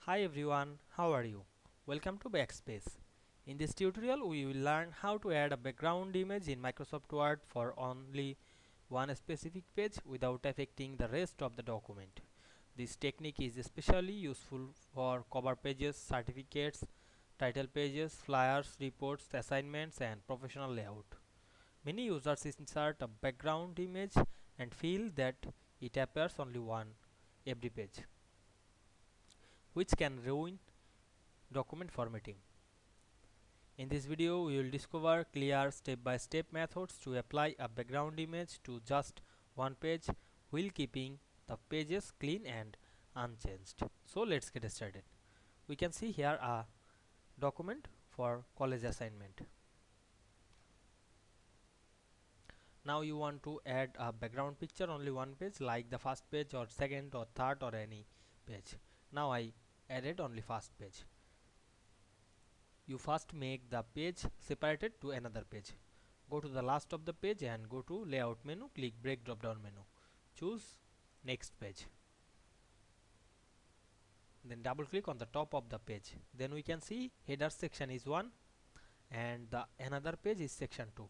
Hi everyone, how are you? Welcome to Backspace. In this tutorial we will learn how to add a background image in Microsoft Word for only one specific page without affecting the rest of the document. This technique is especially useful for cover pages, certificates, title pages, flyers, reports, assignments and professional layout. Many users insert a background image and feel that it appears only one every page, which can ruin document formatting. In this video, we will discover clear step-by-step methods to apply a background image to just one page while keeping the pages clean and unchanged. So let's get started. We can see here a document for college assignment. Now you want to add a background picture only one page like the first page or second or third or any page. Now I added only first page. You first make the page separated to another page. Go to the last of the page and go to layout menu, click break drop down menu, choose next page, then double click on the top of the page. Then we can see header section is 1 and the another page is section 2.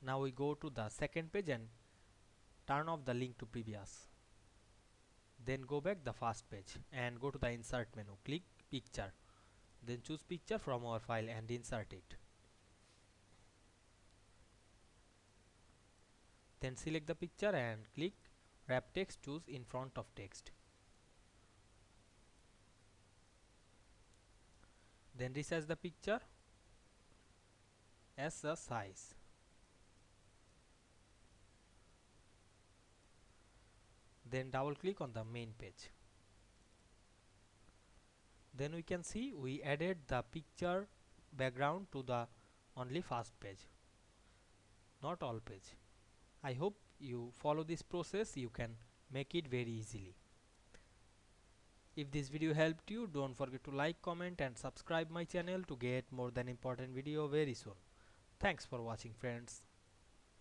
Now we go to the second page and turn off the link to previous. Then go back the first page and go to the insert menu, click picture, then choose picture from our file and insert it. Then select the picture and click wrap text, choose in front of text. Then resize the picture as a size. Then double click on the main page. Then we can see we added the picture background to the only first page, not all page. I hope you follow this process, you can make it very easily. If this video helped you, don't forget to like, comment and subscribe my channel to get more than important video very soon. Thanks for watching friends.